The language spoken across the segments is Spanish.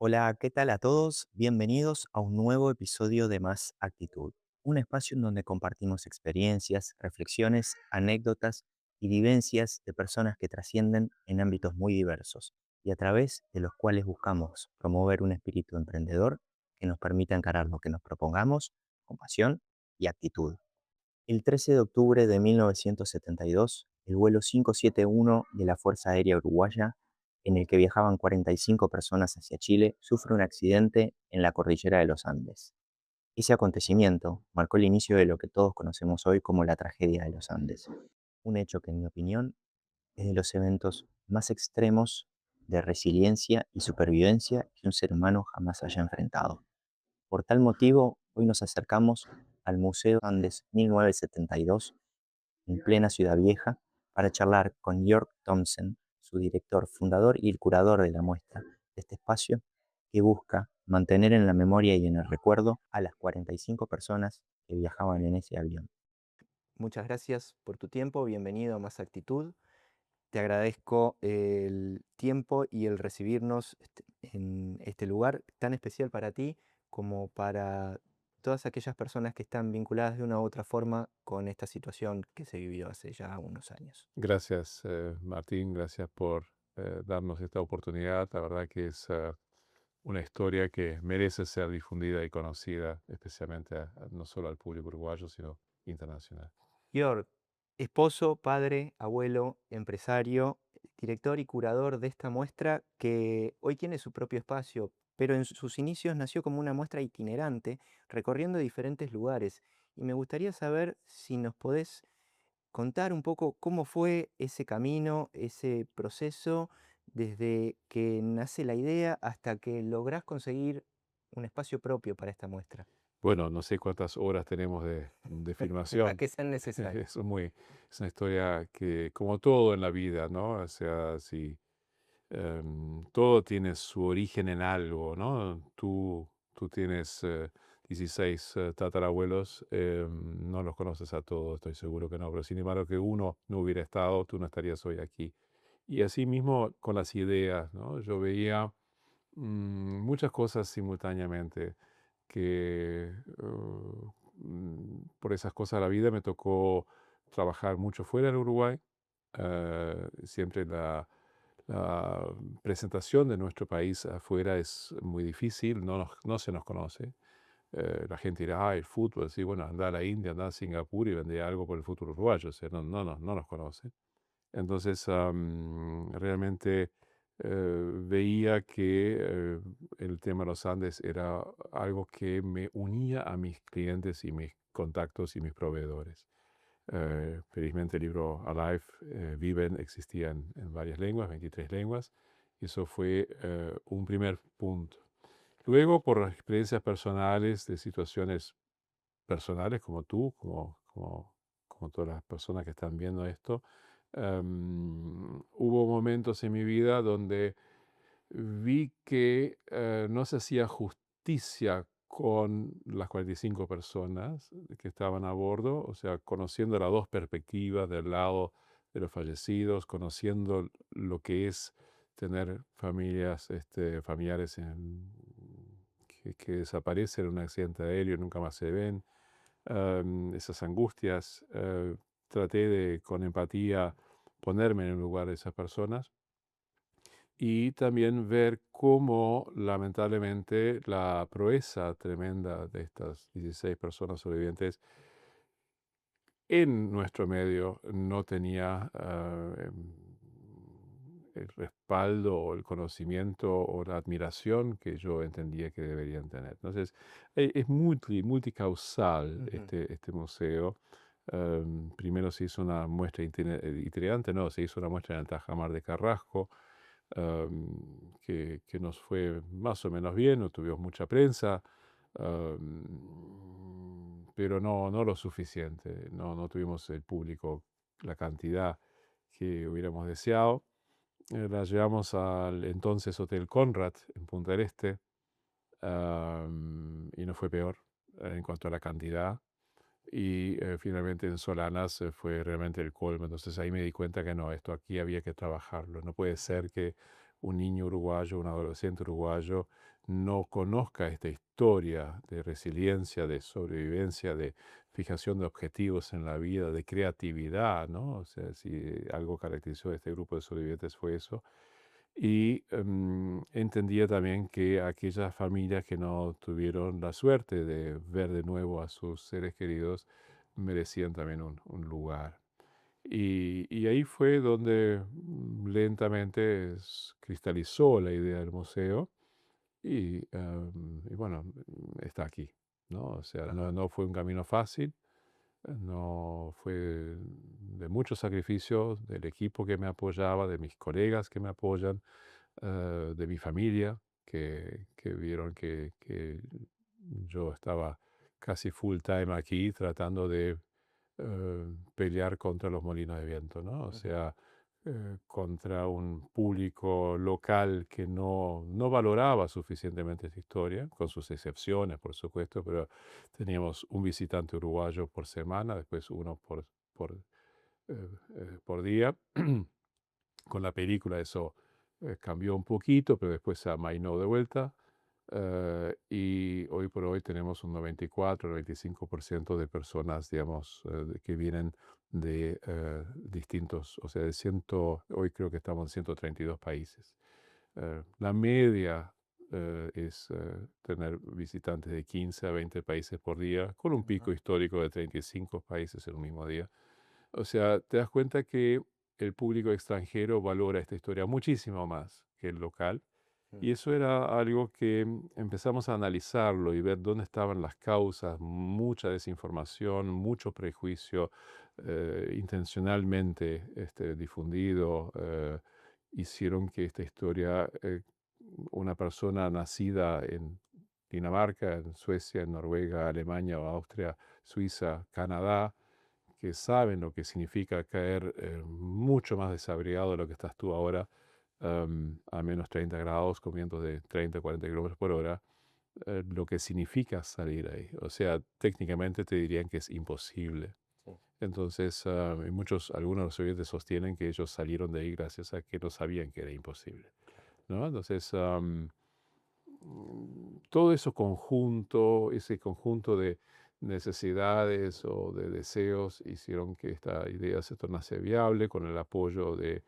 Hola, ¿qué tal a todos? Bienvenidos a un nuevo episodio de Más Actitud, un espacio en donde compartimos experiencias, reflexiones, anécdotas y vivencias de personas que trascienden en ámbitos muy diversos y a través de los cuales buscamos promover un espíritu emprendedor que nos permita encarar lo que nos propongamos con pasión y actitud. El 13 de octubre de 1972, el vuelo 571 de la Fuerza Aérea Uruguaya, en el que viajaban 45 personas hacia Chile, sufre un accidente en la cordillera de los Andes. Ese acontecimiento marcó el inicio de lo que todos conocemos hoy como la tragedia de los Andes, un hecho que, en mi opinión, es de los eventos más extremos de resiliencia y supervivencia que un ser humano jamás haya enfrentado. Por tal motivo, hoy nos acercamos al Museo Andes 1972 en plena Ciudad Vieja para charlar con Jörg Thomsen, su director, fundador y el curador de la muestra de este espacio, que busca mantener en la memoria y en el recuerdo a las 45 personas que viajaban en ese avión. Muchas gracias por tu tiempo, bienvenido a Más Actitud. Te agradezco el tiempo y el recibirnos en este lugar tan especial para ti como para todas aquellas personas que están vinculadas de una u otra forma con esta situación que se vivió hace ya unos años. Gracias, Martín, gracias por darnos esta oportunidad. La verdad que es una historia que merece ser difundida y conocida, especialmente no solo al público uruguayo, sino internacional. Georg, esposo, padre, abuelo, empresario, director y curador de esta muestra que hoy tiene su propio espacio, pero en sus inicios nació como una muestra itinerante, recorriendo diferentes lugares. Y me gustaría saber si nos podés contar un poco cómo fue ese camino, ese proceso, desde que nace la idea hasta que lográs conseguir un espacio propio para esta muestra. Bueno, no sé cuántas horas tenemos de La filmación. que sean necesarias. Es una historia que, como todo en la vida, ¿no? O sea, si todo tiene su origen en algo, ¿no? Tú tienes 16 tatarabuelos, no los conoces a todos, estoy seguro que no, pero sin embargo que uno no hubiera estado, tú no estarías hoy aquí. Y así mismo con las ideas, ¿no? Yo veía muchas cosas simultáneamente que por esas cosas de la vida me tocó trabajar mucho fuera del Uruguay. Siempre la presentación de nuestro país afuera es muy difícil, no se nos conoce. La gente dirá, el fútbol, sí, bueno, anda a la India, anda a Singapur y vende algo por el fútbol uruguayo, o sea, no nos conoce. Entonces, realmente veía que el tema de los Andes era algo que me unía a mis clientes y mis contactos y mis proveedores. Felizmente el libro Alive, Viven, existía en varias lenguas, 23 lenguas, y eso fue un primer punto. Luego, por las experiencias personales, de situaciones personales como tú, como todas las personas que están viendo esto, hubo momentos en mi vida donde vi que no se hacía justicia con las 45 personas que estaban a bordo, o sea, conociendo las dos perspectivas del lado de los fallecidos, conociendo lo que es tener familias, familiares que desaparecen en un accidente aéreo y nunca más se ven, esas angustias. Traté de, con empatía, ponerme en el lugar de esas personas y también ver cómo lamentablemente la proeza tremenda de estas 16 personas sobrevivientes en nuestro medio no tenía el respaldo o el conocimiento o la admiración que yo entendía que deberían tener. Entonces, es multicausal Ujú. este museo. Primero se hizo una muestra itinerante, no, se hizo una muestra en el Tajamar de Carrasco, que nos fue más o menos bien, no tuvimos mucha prensa, pero no lo suficiente, no tuvimos el público, la cantidad que hubiéramos deseado. La llevamos al entonces Hotel Conrad en Punta del Este, y no fue peor en cuanto a la cantidad. Y finalmente en Solanas fue realmente el colmo. Entonces ahí me di cuenta que no, esto aquí había que trabajarlo. No puede ser que un niño uruguayo, un adolescente uruguayo, no conozca esta historia de resiliencia, de sobrevivencia, de fijación de objetivos en la vida, de creatividad, ¿no? O sea, si algo caracterizó a este grupo de sobrevivientes fue eso. Y entendía también que aquellas familias que no tuvieron la suerte de ver de nuevo a sus seres queridos merecían también un lugar. Y ahí fue donde lentamente cristalizó la idea del museo y bueno, está aquí, ¿no? O sea, no fue un camino fácil, no fue de mucho sacrificio del equipo que me apoyaba, de mis colegas que me apoyan, de mi familia, que vieron que yo estaba casi full time aquí tratando de pelear contra los molinos de viento, ¿no? O Ujú, sea, contra un público local que no valoraba suficientemente esta historia, con sus excepciones, por supuesto, pero teníamos un visitante uruguayo por semana, después uno por, por día. Con la película eso cambió un poquito, pero después se amainó de vuelta. Y hoy por hoy tenemos un 94-95% de personas, digamos, que vienen de distintos, o sea, hoy creo que estamos en 132 países. La media es tener visitantes de 15 a 20 países por día, con un ujú, pico histórico de 35 países en un mismo día. O sea, te das cuenta que el público extranjero valora esta historia muchísimo más que el local. mm, Y eso era algo que empezamos a analizarlo y ver dónde estaban las causas, mucha desinformación, mucho prejuicio intencionalmente difundido, hicieron que esta historia, una persona nacida en Dinamarca, en Suecia, en Noruega, Alemania o Austria, Suiza, Canadá, que saben lo que significa caer mucho más desabrigado de lo que estás tú ahora, a menos 30 grados, con vientos de 30, 40 kilómetros por hora, lo que significa salir ahí. O sea, técnicamente te dirían que es imposible. sí, Entonces, y algunos de los oyentes sostienen que ellos salieron de ahí gracias a que no sabían que era imposible, claro. ¿no? Entonces, todo ese conjunto de necesidades o de deseos hicieron que esta idea se tornase viable con el apoyo de,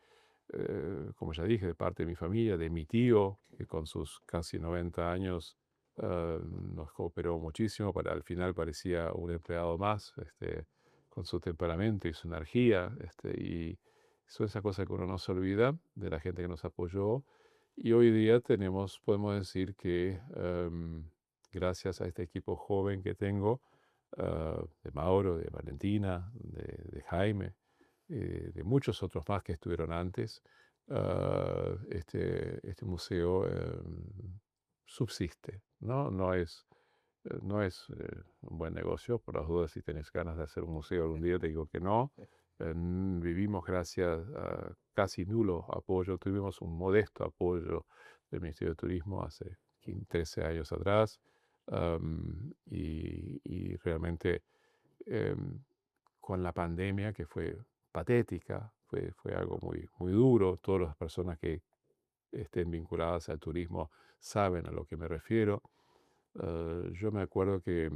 como ya dije, de parte de mi familia, de mi tío, que con sus casi 90 años nos cooperó muchísimo, al final parecía un empleado más, con su temperamento y su energía, y son esas cosas que uno no se olvida de la gente que nos apoyó y hoy día podemos decir que gracias a este equipo joven que tengo, de Mauro, de Valentina, de Jaime, de muchos otros más que estuvieron antes, este museo subsiste, ¿no? No es un buen negocio, por las dudas, si tenés ganas de hacer un museo algún día, te digo que no. Vivimos gracias a casi nulo apoyo, tuvimos un modesto apoyo del Ministerio de Turismo hace 13 años atrás, y realmente em, con la pandemia, que fue patética, fue algo muy, muy duro, todas las personas que estén vinculadas al turismo saben a lo que me refiero. Yo me acuerdo que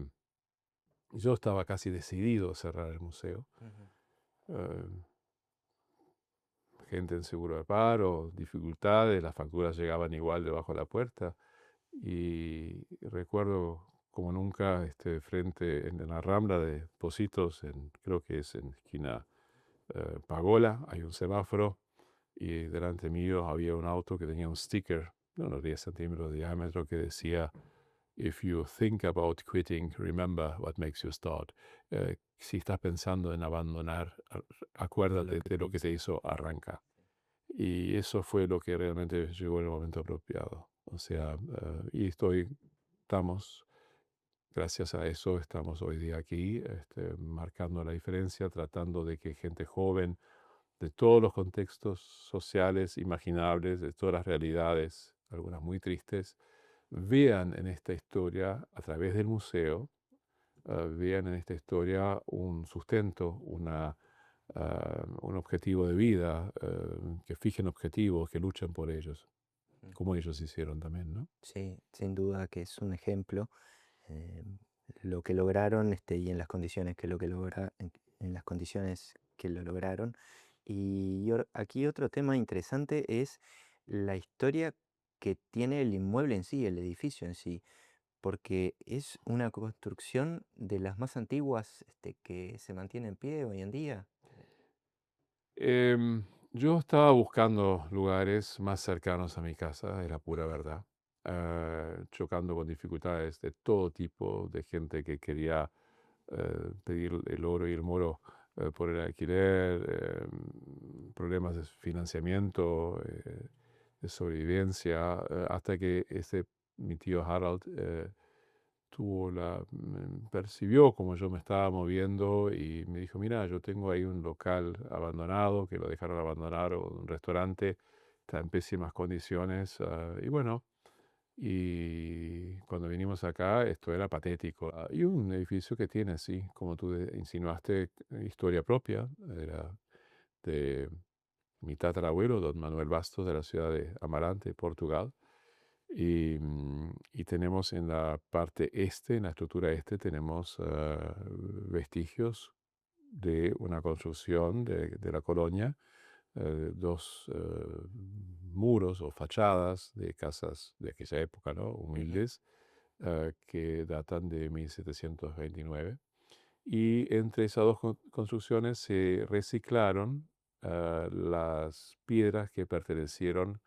yo estaba casi decidido a cerrar el museo. Ujú, Eh, Gente en seguro de paro, dificultades, las facturas llegaban igual debajo de la puerta. Y recuerdo como nunca frente en la Rambla de Positos, creo que es en esquina Pagola, hay un semáforo y delante mío había un auto que tenía un sticker de unos 10 centímetros de diámetro que decía: If you think about quitting, remember what makes you start. Si estás pensando en abandonar, acuérdate de lo que te hizo arrancar. Y eso fue lo que realmente llegó en el momento apropiado. O sea, estamos, gracias a eso, estamos hoy día aquí, marcando la diferencia, tratando de que gente joven de todos los contextos sociales imaginables, de todas las realidades, algunas muy tristes, vean en esta historia, a través del museo, vean en esta historia un sustento, un objetivo de vida, que fijen objetivos, que luchen por ellos. Mm. como ellos hicieron también, ¿no? Sí, sin duda que es un ejemplo, eh, lo que lograron, y en las condiciones en las condiciones que lo lograron. Y aquí otro tema interesante es la historia que tiene el inmueble en sí, el edificio en sí, porque es una construcción de las más antiguas, que se mantiene en pie hoy en día. Yo estaba buscando lugares más cercanos a mi casa, era pura verdad, chocando con dificultades de todo tipo, de gente que quería pedir el oro y el moro por el alquiler, problemas de financiamiento, de sobrevivencia, hasta que mi tío Harold percibió como yo me estaba moviendo y me dijo, mira, yo tengo ahí un local abandonado, que lo dejaron abandonar, o un restaurante, está en pésimas condiciones, y bueno, y cuando vinimos acá, esto era patético. Y un edificio que tiene, sí, como tú insinuaste, historia propia, era de mi tatarabuelo, don Manuel Bastos, de la ciudad de Amarante, Portugal. Y tenemos en la parte este, en la estructura este, tenemos vestigios de una construcción de la colonia, dos muros o fachadas de casas de aquella época, ¿no? Ujú. Humildes, que datan de 1729. Y entre esas dos construcciones se reciclaron las piedras que pertenecieron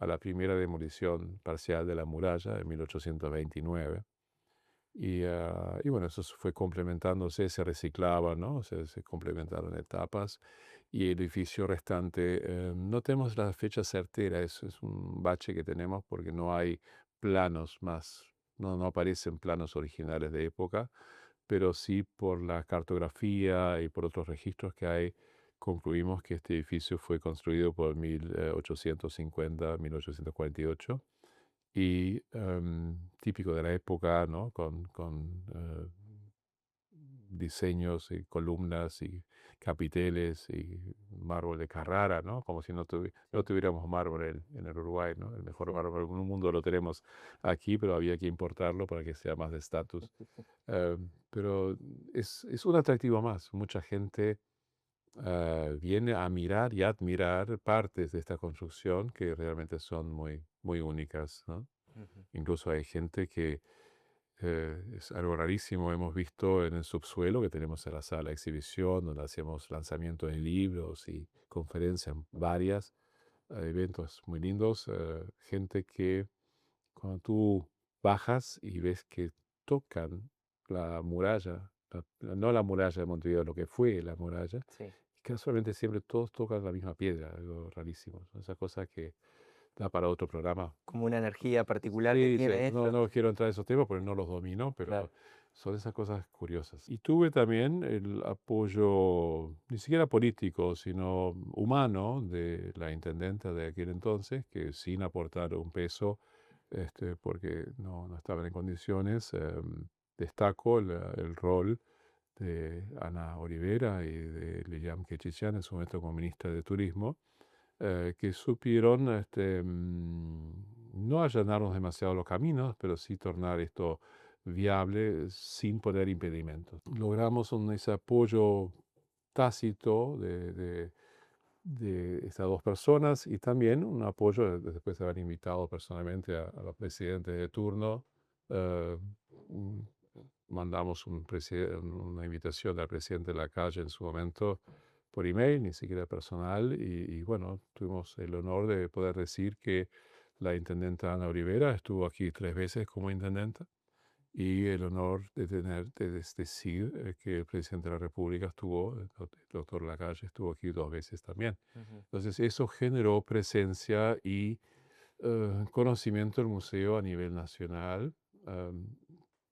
a la primera demolición parcial de la muralla en 1829. Y bueno, eso fue complementándose, se reciclaba, ¿no? Se complementaron etapas. Y el edificio restante, no tenemos la fecha certera, es un bache que tenemos porque no hay planos más, no aparecen planos originales de época, pero sí por la cartografía y por otros registros que hay, concluimos que este edificio fue construido por 1850, 1848 y típico de la época, ¿no? Con diseños y columnas y capiteles y mármol de Carrara, ¿no? Como si no Sí. tuviéramos mármol en el Uruguay, ¿no? El mejor Mm. mármol del mundo lo tenemos aquí, pero había que importarlo para que sea más de estatus. Pero es un atractivo más. Mucha gente viene a mirar y admirar partes de esta construcción que realmente son muy, muy únicas, ¿no? Ujú. Incluso hay gente que es algo rarísimo. Hemos visto en el subsuelo que tenemos en la sala de exhibición, donde hacemos lanzamientos de libros y conferencias varias, eventos muy lindos. Gente que cuando tú bajas y ves que tocan la muralla, no la muralla de Montevideo, lo que fue la muralla, Sí. y casualmente siempre todos tocan la misma piedra, algo rarísimo. Son esas cosas que da para otro programa. Como una energía particular que Sí, sí, tiene no, eso. no quiero entrar en esos temas porque no los domino, Claro. pero son esas cosas curiosas. Y tuve también el apoyo, ni siquiera político, sino humano, de la intendenta de aquel entonces, que sin aportar un peso, porque no estaban en condiciones, destaco el rol de Ana Olivera y de Lilian Quechichán, en su momento como ministra de Turismo, que supieron no allanarnos demasiado los caminos, pero sí tornar esto viable sin poner impedimentos. Logramos ese apoyo tácito de estas dos personas y también un apoyo después de haber invitado personalmente a los presidentes de turno. eh, mm, Mandamos una invitación al presidente de la calle en su momento por email, ni siquiera personal, y bueno, tuvimos el honor de poder decir que la intendenta Ana Olivera estuvo aquí 3 veces como intendenta y el honor de decir que el presidente de la República el doctor Lacalle estuvo aquí 2 veces también. Ujú. Entonces eso generó presencia y conocimiento del museo a nivel nacional. am,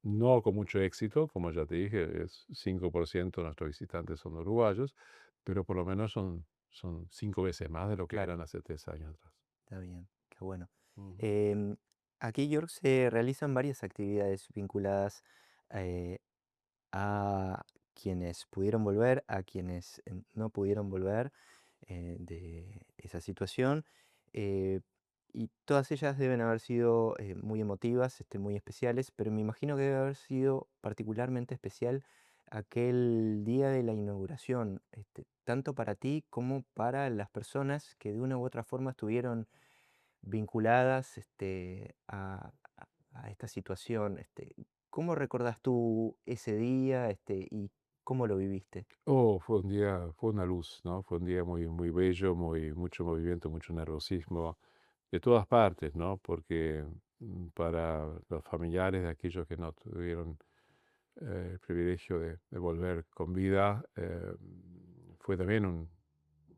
no con mucho éxito, como ya te dije, es 5% de nuestros visitantes son uruguayos, pero por lo menos son 5 veces más de lo que Claro, eran hace 3 años atrás. está bien, qué bueno. Ujú. Em, Aquí, York, se realizan varias actividades vinculadas eh, a quienes pudieron volver, a quienes no pudieron volver de esa situación. eh, y todas ellas deben haber sido muy emotivas, muy especiales, pero me imagino que debe haber sido particularmente especial aquel día de la inauguración, tanto para ti como para las personas que de una u otra forma estuvieron vinculadas a esta situación. ¿Cómo recordás tú ese día y cómo lo viviste? Oh, fue un día, fue una luz, ¿no? Fue un día muy, muy bello, mucho movimiento, mucho nerviosismo de todas partes, ¿no? Porque para los familiares de aquellos que no tuvieron el privilegio de volver con vida, fue también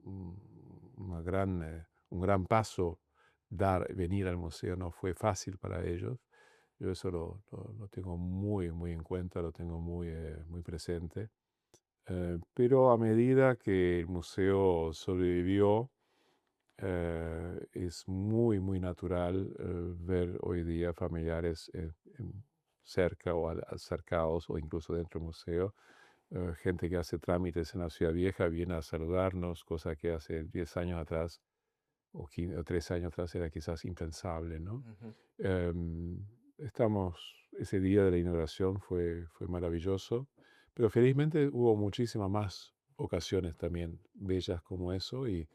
un gran paso venir al museo, no fue fácil para ellos. Yo eso lo tengo muy, muy en cuenta, lo tengo muy, muy presente. Pero a medida que el museo sobrevivió, es muy, muy natural ver hoy día familiares cerca o acercados o incluso dentro del museo. Gente que hace trámites en la ciudad vieja viene a saludarnos, cosa que hace 10 años atrás o 15 o 3 años atrás era quizás impensable, ¿no? Ujú. Ese día de la inauguración fue maravilloso, pero felizmente hubo muchísimas más ocasiones también bellas como eso y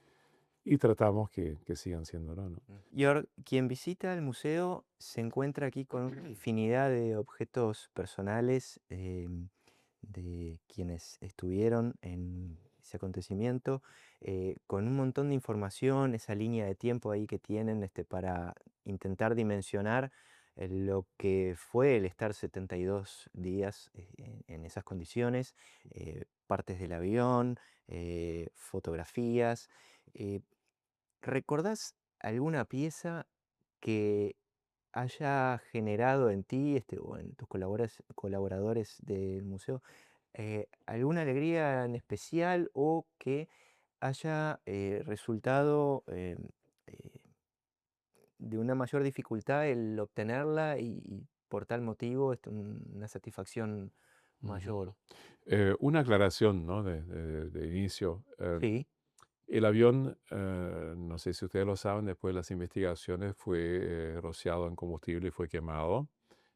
tratamos que sigan siendo, ¿no? Y ahora, quien visita el museo se encuentra aquí con una infinidad de objetos personales de quienes estuvieron en ese acontecimiento, con un montón de información, esa línea de tiempo ahí que tienen para intentar dimensionar lo que fue el estar 72 días en esas condiciones, partes del avión, fotografías. eh, ¿Recordás alguna pieza que haya generado en ti, o en tus colaboradores del museo, alguna alegría en especial o que haya resultado eh, de una mayor dificultad el obtenerla y por tal motivo una satisfacción Ujú. mayor? Una aclaración, ¿no? De inicio. Sí. El avión, no sé si ustedes lo saben, después de las investigaciones fue rociado en combustible y fue quemado.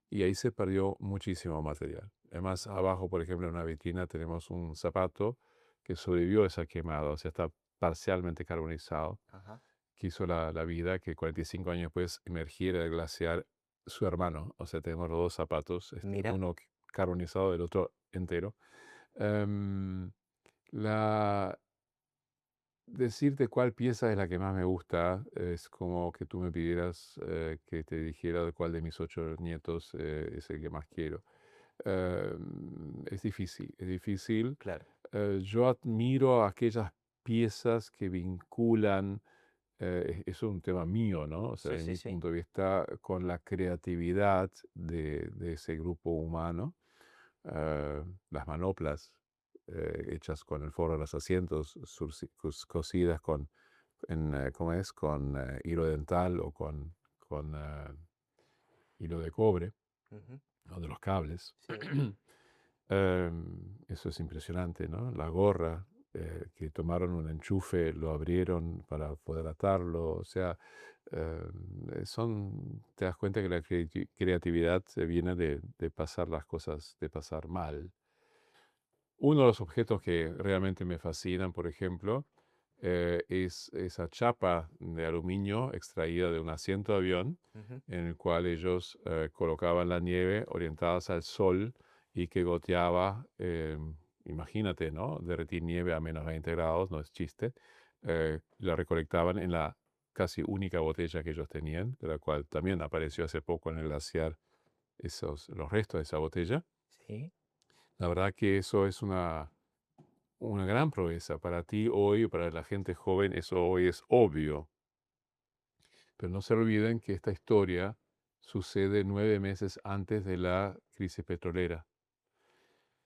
Y ahí se perdió muchísimo material. Además, Wow. abajo, por ejemplo, en una vitrina tenemos un zapato que sobrevivió a esa quemada, o sea, está parcialmente carbonizado, Ajá. que hizo la vida que 45 años después emergiera del glaciar su hermano. O sea, tenemos los dos zapatos, Mira. uno carbonizado, el otro entero. Em, la, Decirte cuál pieza es la que más me gusta es como que tú me pidieras que te dijera de cuál de mis 8 nietos es el que más quiero. Es difícil, es difícil. Claro. Yo admiro aquellas piezas que vinculan, es un tema mío, ¿no? O sea, Sí, de sí, mi sí. punto de vista, con la creatividad de ese grupo humano. Las manoplas hechas con el forro de los asientos, cosidas ¿cómo es? Con hilo dental o con hilo de cobre Ujú. o de los cables. Sí. Eso es impresionante, ¿no? La gorra, que tomaron un enchufe, lo abrieron para poder atarlo, o sea, te das cuenta que la creatividad se viene de pasar las cosas, de pasar mal. Uno de los objetos que realmente me fascinan, por ejemplo, es esa chapa de aluminio extraída de un asiento de avión Ujú. en el cual ellos colocaban la nieve orientadas al sol y que goteaba, imagínate, ¿no? Derretir nieve a -20 grados, no es chiste. La recolectaban en la casi única botella que ellos tenían, de la cual también apareció hace poco en el glaciar los restos de esa botella. Sí. La verdad que eso es una gran proeza para ti hoy, para la gente joven, eso hoy es obvio. Pero no se olviden que esta historia sucede 9 meses antes de la crisis petrolera.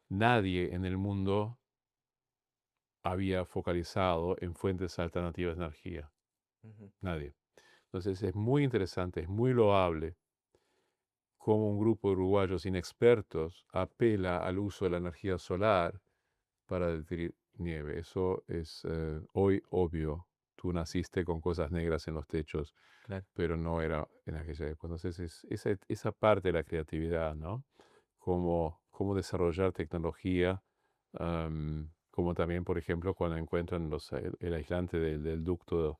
Nadie en el mundo había focalizado en fuentes alternativas de energía. Ujú. Nadie. Entonces es muy interesante, es muy loable cómo un grupo de uruguayos inexpertos apela al uso de la energía solar para derretir nieve. Eso es hoy obvio. Tú naciste con cosas negras en los techos claro, pero no era en aquella época. Entonces, esa parte de la creatividad, ¿no? Cómo desarrollar tecnología, como también, por ejemplo, cuando encuentran el aislante del ducto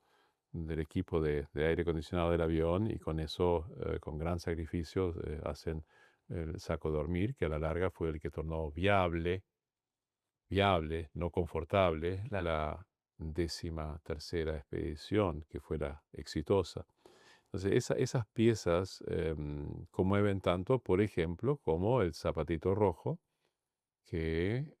del equipo de aire acondicionado del avión y con eso, con gran sacrificio, hacen el saco dormir, que a la larga fue el que tornó viable, no confortable, claro. la 13ª expedición, que fue la exitosa. Entonces, esas piezas conmueven tanto, por ejemplo, como el zapatito rojo, que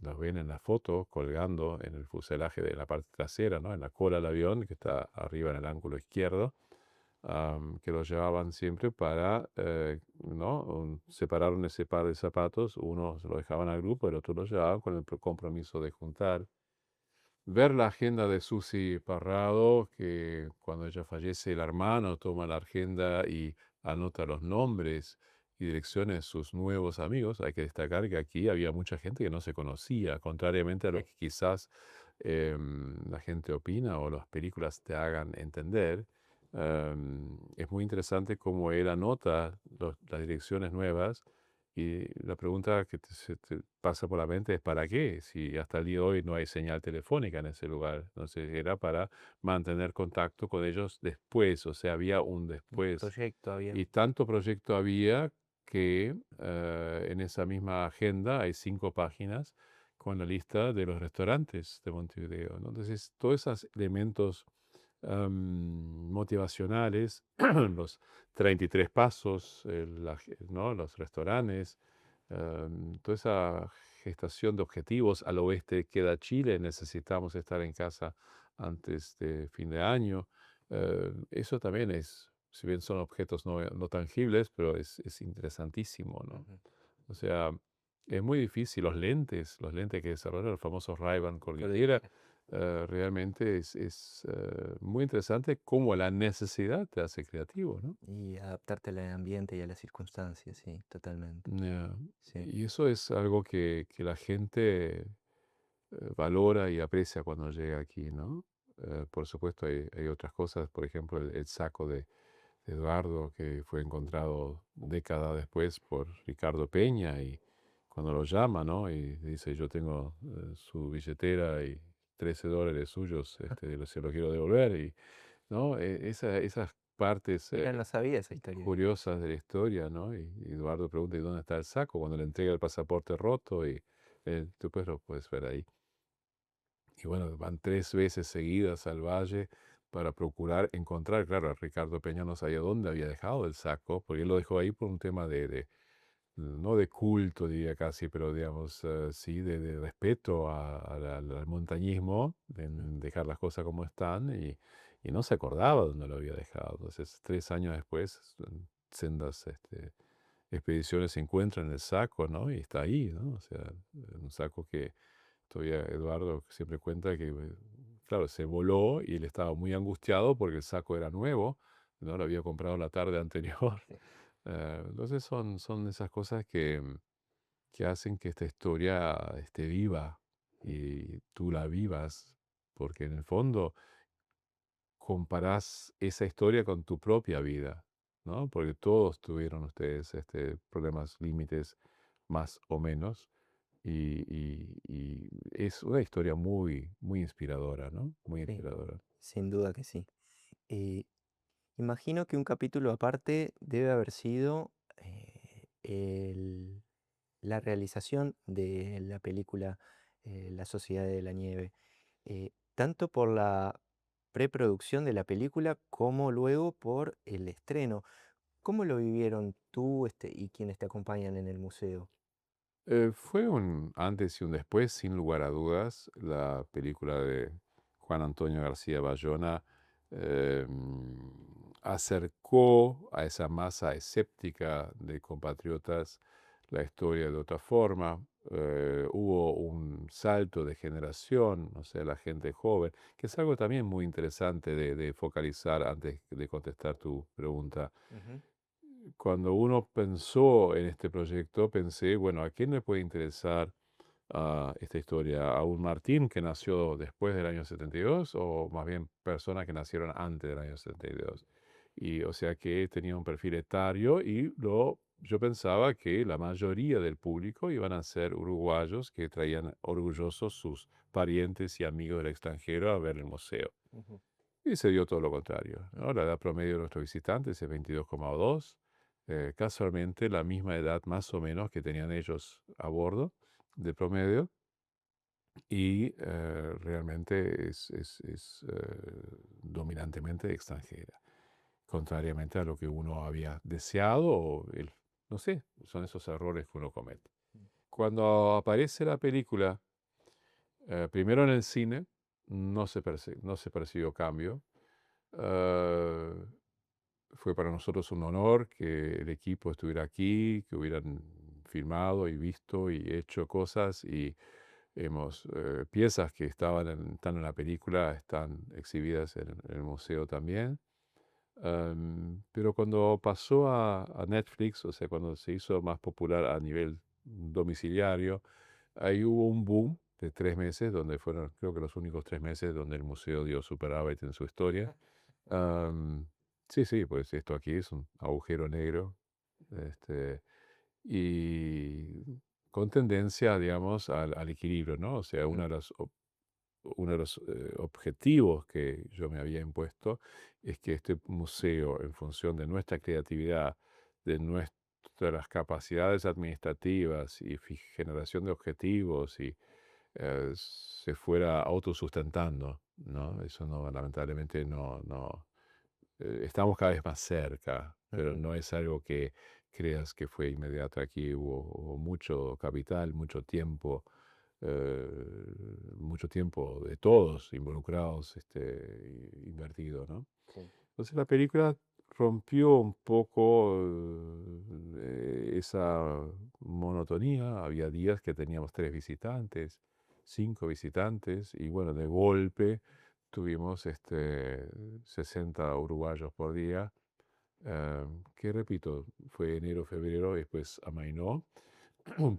los ven en la foto colgando en el fuselaje de la parte trasera, ¿no? En la cola del avión, que está arriba en el ángulo izquierdo, que lo llevaban siempre para, ¿no? Separaron ese par de zapatos, uno se lo dejaban al grupo, el otro lo llevaban con el compromiso de juntar. Ver la agenda de Susi Parrado, que cuando ella fallece, el hermano toma la agenda y anota los nombres y direcciones de sus nuevos amigos. Hay que destacar que aquí había mucha gente que no se conocía, contrariamente a lo Sí, que quizás la gente opina o las películas te hagan entender. Es muy interesante cómo él anota las direcciones nuevas y la pregunta que se te pasa por la mente es ¿para qué? Si hasta el día de hoy no hay señal telefónica en ese lugar. Entonces era para mantener contacto con ellos después, o sea, había un un después. proyecto había. Y tanto proyecto había que en esa misma agenda hay 5 páginas con la lista de los restaurantes de Montevideo, ¿no? Entonces, todos esos elementos motivacionales, los 33 pasos, ¿no? Los restaurantes, toda esa gestación de objetivos. Al oeste queda Chile, necesitamos estar en casa antes de fin de año. Eso también es, si bien son objetos no tangibles, pero es interesantísimo, ¿no? Ujú. O sea, es muy difícil. Los lentes que desarrollaron los famosos Ray-Ban cordillera, Cordillera. realmente es muy interesante cómo la necesidad te hace creativo, ¿no? Y adaptarte al ambiente y a las circunstancias, sí, totalmente. Ya. Sí, Y eso es algo que la gente valora y aprecia cuando llega aquí, ¿no? Por supuesto, hay otras cosas, por ejemplo, el saco de Eduardo, que fue encontrado décadas después por Ricardo Peña, y cuando lo llama, ¿no? Y dice, yo tengo su billetera y $13 suyos, se lo quiero devolver, y, ¿no? Esas partes mira, no sabía esa historia. curiosas de la historia, ¿no? Y Eduardo pregunta, ¿y dónde está el saco? Cuando le entrega el pasaporte roto, y tú pues lo puedes ver ahí. Y bueno, van 3 veces seguidas al valle para procurar encontrar, claro, Ricardo Peña no sabía dónde había dejado el saco, porque él lo dejó ahí por un tema no de culto, diría casi, pero digamos, sí, de respeto al montañismo, Ujú. en dejar las cosas como están, y no se acordaba dónde lo había dejado. Entonces, 3 años después, en sendas expediciones se encuentran el saco, ¿no? Y está ahí, ¿no? O sea, un saco que todavía Eduardo siempre cuenta que, claro, se voló y él estaba muy angustiado porque el saco era nuevo, ¿no? Lo había comprado la tarde anterior. Sí, Entonces son esas cosas que hacen que esta historia esté viva y tú la vivas, porque en el fondo comparás esa historia con tu propia vida, ¿no? Porque todos tuvieron ustedes problemas, límites, más o menos, y es una historia muy, muy inspiradora, ¿no? Muy sí, inspiradora. sin duda que sí. Eh, Imagino que un capítulo aparte debe haber sido la realización de la película La Sociedad de la Nieve, tanto por la preproducción de la película como luego por el estreno. ¿Cómo lo vivieron tú y quienes te acompañan en el museo? Fue un antes y un después, sin lugar a dudas. La película de Juan Antonio García Bayona acercó a esa masa escéptica de compatriotas la historia de otra forma. Hubo un salto de generación, o sea, la gente joven, que es algo también muy interesante de focalizar antes de contestar tu pregunta. Ujú. Cuando uno pensó en este proyecto, pensé, bueno, ¿a quién le puede interesar a esta historia? ¿A un Martín que nació después del año 72 o más bien personas que nacieron antes del año 72? Y o sea que tenía un perfil etario y yo pensaba que la mayoría del público iban a ser uruguayos que traían orgullosos sus parientes y amigos del extranjero a ver el museo. Ujú. Y se dio todo lo contrario, ¿no? La edad promedio de nuestros visitantes es 22,2, casualmente la misma edad más o menos que tenían ellos a bordo de promedio, y realmente es dominantemente extranjera, contrariamente a lo que uno había deseado, no sé, son esos errores que uno comete. Cuando aparece la película, primero en el cine, no se percibió cambio. Eh, Fue para nosotros un honor que el equipo estuviera aquí, que hubieran filmado y visto y hecho cosas, y piezas que están en la película, están exhibidas en el museo también. Pero cuando pasó a Netflix, o sea, cuando se hizo más popular a nivel domiciliario, ahí hubo un boom de 3 meses, donde fueron, creo que los únicos 3 meses donde el museo dio superávit en su historia. Am, sí, sí, pues esto aquí es un agujero negro, este, y con tendencia, digamos, al equilibrio, ¿no? O sea, Mm, uno de los objetivos que yo me había impuesto es que este museo, en función de nuestra creatividad, de nuestras capacidades administrativas y generación de objetivos, y se fuera autosustentando, ¿no? Eso no, lamentablemente no, estamos cada vez más cerca, pero ujú. no es algo que creas que fue inmediato. Aquí hubo mucho capital, mucho tiempo de todos involucrados, invertido, ¿no? Sí. Entonces la película rompió un poco esa monotonía. Había días que teníamos 3 visitantes, 5 visitantes, y bueno, de golpe tuvimos 60 uruguayos por día, que repito, fue enero, febrero, y después amainó.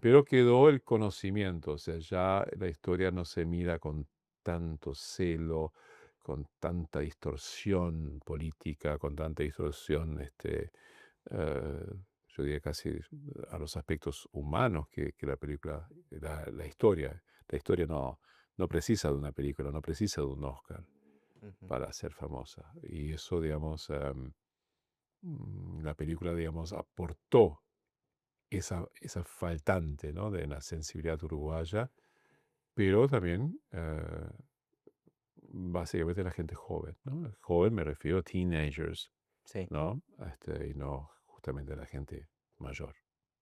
Pero quedó el conocimiento, o sea, ya la historia no se mira con tanto celo, con tanta distorsión política, con tanta distorsión, eh, yo diría casi a los aspectos humanos que la película, la historia. La historia no precisa de una película, no precisa de un Oscar Ujú. para ser famosa. Y eso, digamos, la película, digamos, aportó esa faltante, ¿no? De la sensibilidad uruguaya, pero también básicamente la gente joven, ¿no? Joven me refiero a teenagers, Sí. ¿no? Y no justamente a la gente mayor.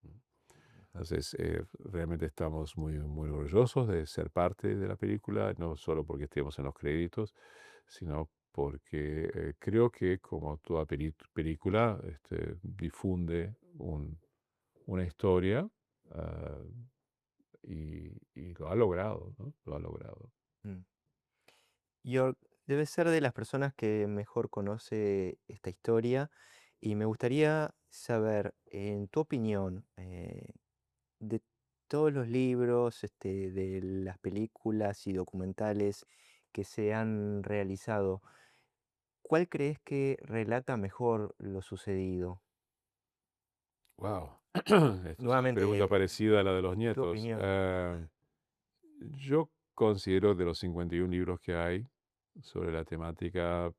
¿No? Ajá. Entonces, realmente estamos muy, muy orgullosos de ser parte de la película, no solo porque estemos en los créditos, sino porque creo que como toda película, difunde una historia, ah, y lo ha logrado, ¿no? Lo ha logrado. Mm. York debe ser de las personas que mejor conoce esta historia y me gustaría saber, en tu opinión, de todos los libros, de las películas y documentales que se han realizado, ¿cuál crees que relata mejor lo sucedido? Wow. Esto es pregunta Nuevamente, parecida a la de los tu nietos. opinión. Yo considero, de los 51 libros que hay sobre la temática,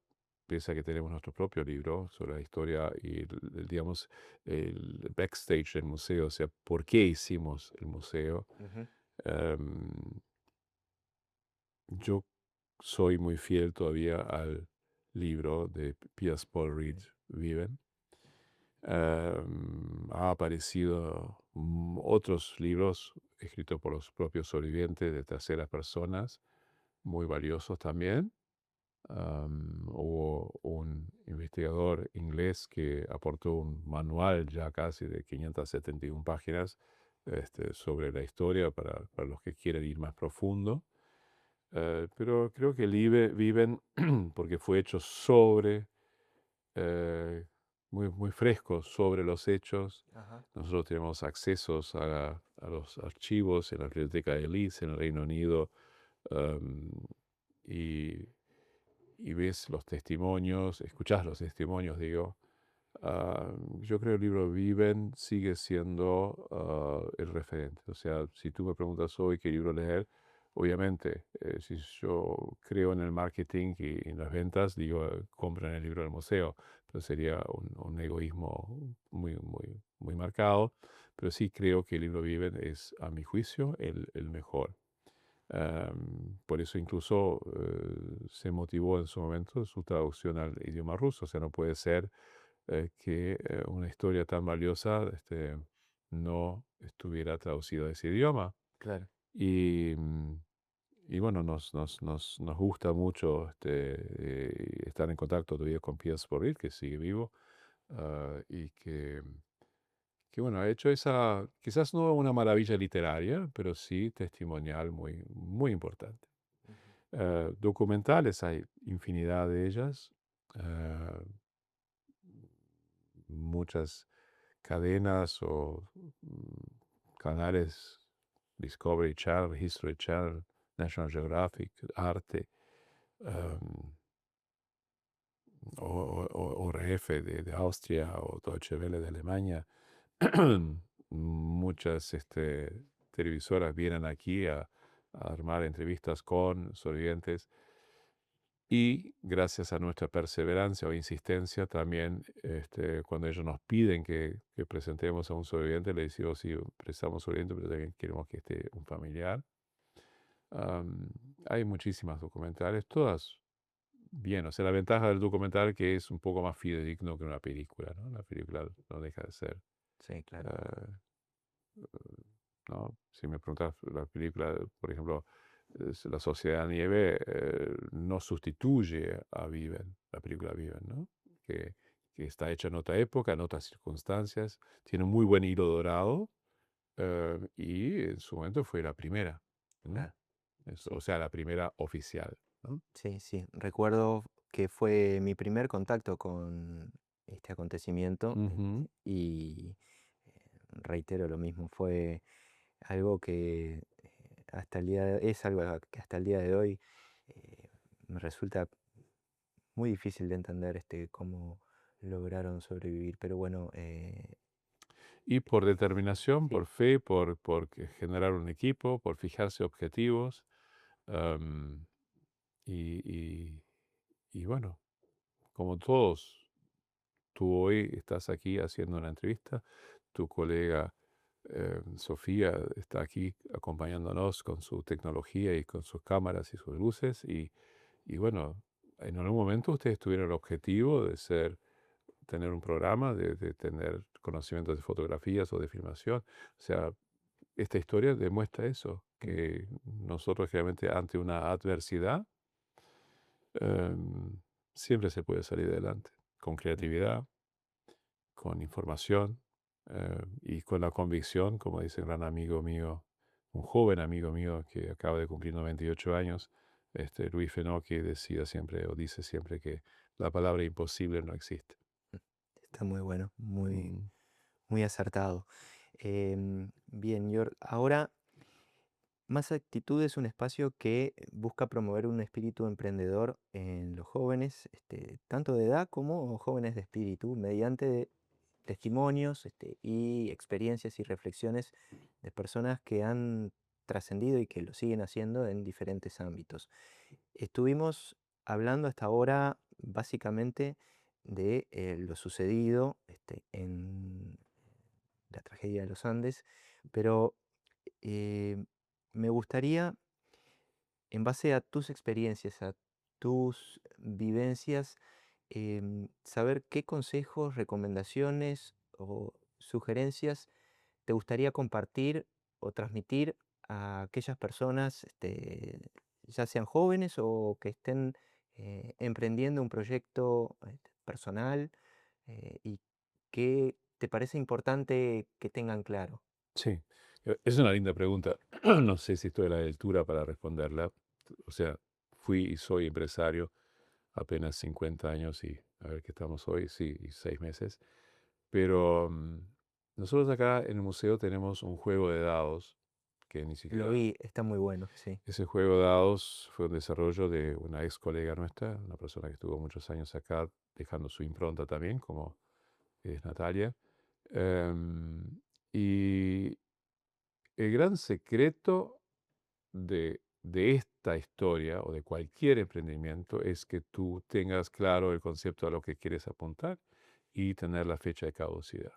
pese a que tenemos nuestro propio libro sobre la historia y, digamos, el backstage del museo, o sea, por qué hicimos el museo. Ujú. em, yo soy muy fiel todavía al libro de Piers Paul Reed, Viven. Ha aparecido otros libros escritos por los propios sobrevivientes de terceras personas, muy valiosos también. Hubo un investigador inglés que aportó un manual ya casi de 571 páginas, sobre la historia para los que quieren ir más profundo. Pero creo que Viven, porque fue hecho muy, muy fresco sobre los hechos. Ajá. Nosotros tenemos accesos a los archivos en la biblioteca de Leeds, en el Reino Unido, am, y, y ves los testimonios, escuchás los testimonios, digo. Yo creo que el libro Viven sigue siendo el referente. O sea, si tú me preguntas hoy qué libro leer, obviamente, si yo creo en el marketing y en las ventas, digo, compren el libro del museo, pero sería un egoísmo muy marcado. Pero sí creo que el libro Viven es, a mi juicio, el mejor. Por eso incluso se motivó en su momento su traducción al idioma ruso. O sea, no puede ser que una historia tan valiosa no estuviera traducida a ese idioma. Claro. Y, y bueno, nos gusta mucho estar en contacto todavía con Pierre Sporrit, que sigue vivo, y que, bueno, ha hecho esa, quizás no una maravilla literaria, pero sí testimonial muy importante. Ujú. Documentales hay infinidad de ellas. eh, Muchas cadenas o canales, Discovery Channel, History Channel, National Geographic, Arte, em, ORF de Austria o Deutsche Welle de Alemania. Muchas televisoras vienen aquí a armar entrevistas con sobrevivientes. Y gracias a nuestra perseverancia o insistencia también, cuando ellos nos piden que presentemos a un sobreviviente, le decimos, sí, prestamos sobreviviente, pero también queremos que esté un familiar. Am, Hay muchísimas documentales, todas bien. O sea, la ventaja del documental que es un poco más fidedigno que una película, ¿no? La película no deja de ser. Sí, claro. eh, ¿No? Si me preguntas la película, por ejemplo, La Sociedad de Nieve, no sustituye a Viven, la película Viven, ¿no? Que está hecha en otra época, en otras circunstancias, tiene un muy buen hilo dorado, y en su momento fue la primera, ¿no? Claro. O Sí. sea, la primera oficial, ¿no? Sí, sí. Recuerdo que fue mi primer contacto con este acontecimiento, Ujú. y reitero lo mismo, fue algo que es algo que hasta el día de hoy eh, me resulta muy difícil de entender cómo lograron sobrevivir. Pero bueno, Y por determinación, sí, por fe, por generar un equipo, por fijarse objetivos, am, y, y bueno, como todos, tú hoy estás aquí haciendo una entrevista, tu colega Sofía está aquí acompañándonos con su tecnología y con sus cámaras y sus luces, y bueno, en algún momento ustedes tuvieron el objetivo de tener un programa, de tener conocimientos de fotografías o de filmación. O sea, esta historia demuestra eso, mm, que nosotros realmente ante una adversidad, em, siempre se puede salir adelante, con mm, creatividad, con información, y con la convicción, como dice un gran amigo mío, un joven amigo mío que acaba de cumplir 98 años, Luis Fenó, que decía siempre o dice siempre que la palabra imposible no existe. está muy bueno, muy, Mm, muy acertado. Bien, York, ahora Más Actitud es un espacio que busca promover un espíritu emprendedor en los jóvenes, tanto de edad como jóvenes de espíritu, mediante testimonios, y experiencias y reflexiones de personas que han trascendido y que lo siguen haciendo en diferentes ámbitos. Estuvimos hablando hasta ahora básicamente de lo sucedido en la tragedia de los Andes, pero eh, me gustaría, en base a tus experiencias, a tus vivencias, saber qué consejos, recomendaciones o sugerencias te gustaría compartir o transmitir a aquellas personas, ya sean jóvenes o que estén emprendiendo un proyecto personal, y que te parece importante que tengan claro. sí, es una linda pregunta. No sé si estoy a la altura para responderla. O sea, fui y soy empresario apenas 50 años y a ver qué estamos hoy, sí, y 6 meses. Pero Nosotros acá en el museo tenemos un juego de dados que ni Lo siquiera... vi, está muy bueno, sí. Ese juego de dados fue un desarrollo de una ex colega nuestra, una persona que estuvo muchos años acá, dejando su impronta también, como es Natalia. Em, y el gran secreto de esta historia o de cualquier emprendimiento es que tú tengas claro el concepto a lo que quieres apuntar y tener la fecha de caducidad,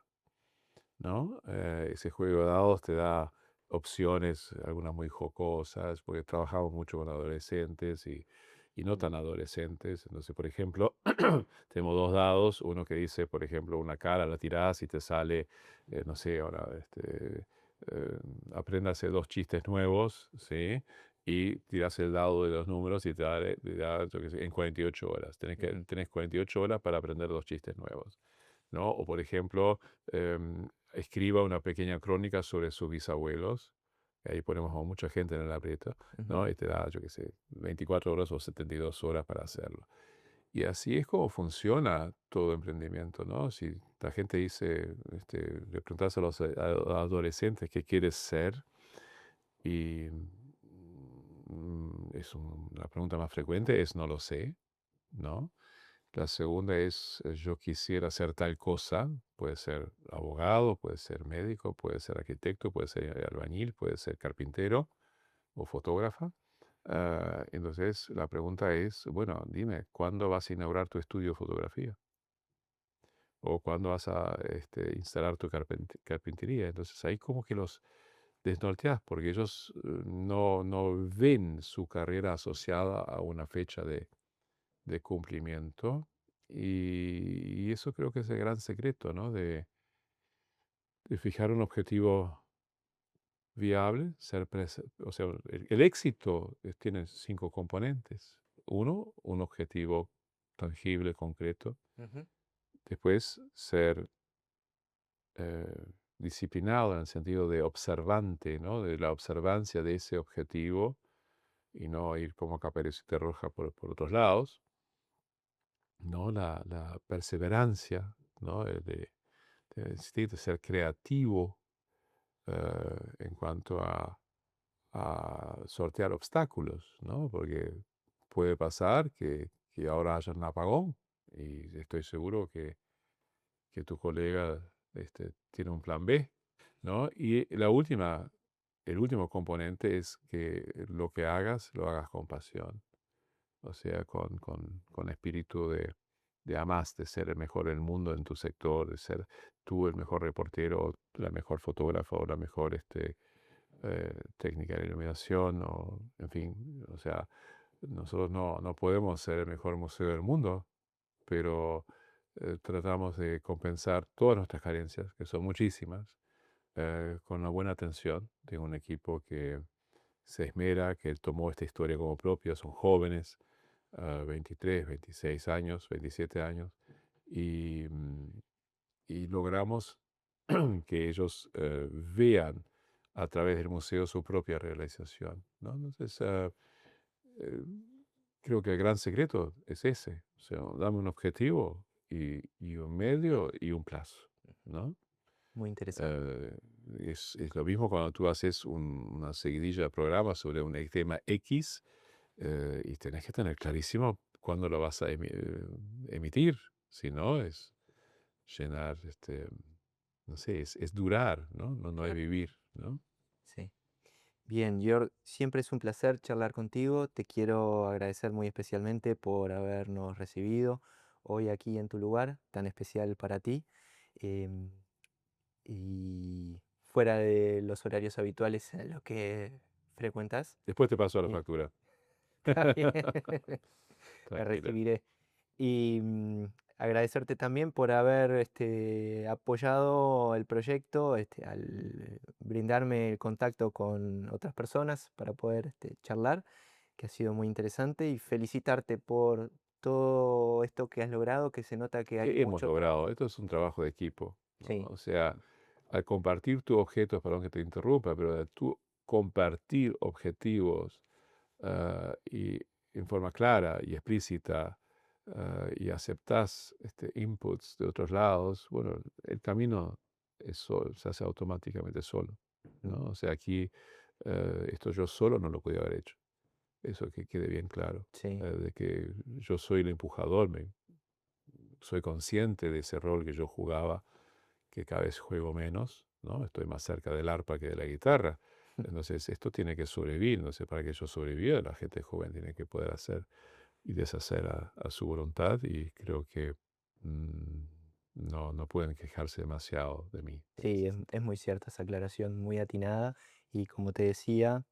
¿no? Ese juego de dados te da opciones, algunas muy jocosas, porque trabajamos mucho con adolescentes y no Mm, tan adolescentes. Entonces, por ejemplo, tenemos dos dados, uno que dice, por ejemplo, una cara, la tirás y te sale, no sé, ahora, eh, aprende a hacer dos chistes nuevos, ¿sí? Y tirás el dado de los números y te da, yo qué sé, en 48 horas. ujú, Tenés 48 horas para aprender dos chistes nuevos, ¿no? O, por ejemplo, escriba una pequeña crónica sobre sus bisabuelos. Ahí ponemos a mucha gente en el aprieto, ujú. ¿no? Y te da, yo qué sé, 24 horas o 72 horas para hacerlo. Y así es como funciona todo emprendimiento, ¿no? Si la gente dice, le preguntas a los adolescentes qué quieres ser, y la pregunta más frecuente es no lo sé, ¿no? La segunda es, yo quisiera hacer tal cosa, puede ser abogado, puede ser médico, puede ser arquitecto, puede ser albañil, puede ser carpintero o fotógrafa. Entonces, la pregunta es, bueno, dime, ¿cuándo vas a inaugurar tu estudio de fotografía? ¿O cuándo vas a instalar tu carpintería? Entonces, ahí como que los desnorteas, porque ellos no ven su carrera asociada a una fecha de cumplimiento. Y eso creo que es el gran secreto, ¿no? De fijar un objetivo viable, o sea, el éxito tiene cinco componentes. Uno, un objetivo tangible, concreto. Ujú. Después, ser disciplinado en el sentido de observante, ¿no? De la observancia de ese objetivo y no ir como caperucita roja por otros lados, ¿no? La perseverancia, ¿no? De ser creativo en cuanto a sortear obstáculos, ¿no? Porque puede pasar que ahora haya un apagón y estoy seguro que tu colega tiene un plan B, ¿no? Y el último componente es que lo que hagas, lo hagas con pasión, o sea, con espíritu de amas, de ser el mejor del mundo en tu sector, de ser tú el mejor reportero, la mejor fotógrafa o la mejor técnica de iluminación, o en fin, o sea, nosotros no podemos ser el mejor museo del mundo, pero tratamos de compensar todas nuestras carencias, que son muchísimas, con una buena atención de un equipo que se esmera, que tomó esta historia como propia, son jóvenes, 23, 26 años, 27 años, y, y logramos que ellos vean a través del museo su propia realización, ¿no? Entonces, eh, creo que el gran secreto es ese, o sea, dame un objetivo y un medio y un plazo, ¿no? Muy interesante. Eh, es lo mismo cuando tú haces una seguidilla de programas sobre un tema X, y tenés que tener clarísimo cuándo lo vas a emitir, si no es llenar, no sé, es durar, ¿no? No es Claro. vivir, ¿no? Sí. Bien, Georg, siempre es un placer charlar contigo. Te quiero agradecer muy especialmente por habernos recibido hoy aquí en tu lugar, tan especial para ti. em, y fuera de los horarios habituales en los que frecuentas. Después te paso la eh, factura. Está bien. La Tranquila. recibiré. Y agradecerte también por haber apoyado el proyecto, al brindarme el contacto con otras personas para poder charlar, que ha sido muy interesante, y felicitarte por todo esto que has logrado, que se nota que hay Hemos mucho logrado, trabajo. esto es un trabajo de equipo, ¿no? Sí. O sea, al compartir tus objetos, perdón que te interrumpa, pero al tú compartir objetivos y en forma clara y explícita, y aceptas inputs de otros lados, bueno, el camino eso se hace automáticamente solo, Mm, ¿no? O sea, aquí esto yo solo no lo podía haber hecho. Eso que quede bien claro, sí, de que yo soy el empujador, soy consciente de ese rol que yo jugaba, que cada vez juego menos, ¿no? Estoy más cerca del arpa que de la guitarra. Entonces, esto tiene que sobrevivir. Entonces, para que yo sobreviva, la gente joven tiene que poder hacer y deshacer a su voluntad. Y creo que mm, no pueden quejarse demasiado de mí. sí, es muy cierta esa aclaración, muy atinada. Y como te decía,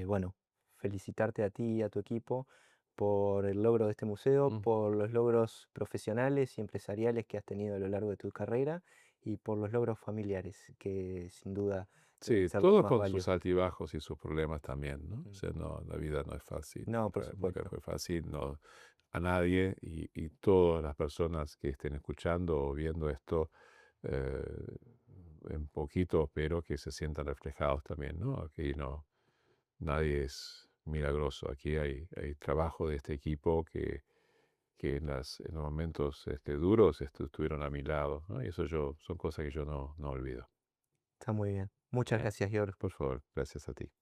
bueno, felicitarte a ti y a tu equipo por el logro de este museo, Mm. por los logros profesionales y empresariales que has tenido a lo largo de tu carrera y por los logros familiares, que sin duda deben Sí, ser los todo más con sus valiosos. altibajos y sus problemas también, ¿no? O Mm. sea, no, la vida no es fácil, No, por nunca supuesto. fue fácil, no, a nadie y todas las personas que estén escuchando o viendo esto, eh, en poquito espero que se sientan reflejados también, ¿no? Aquí no, nadie es milagroso, aquí hay trabajo de este equipo que en los momentos duros estuvieron a mi lado, ¿no? Y eso son cosas que yo no olvido. Está muy bien. Muchas Ya, gracias, Georg. por favor, gracias a ti.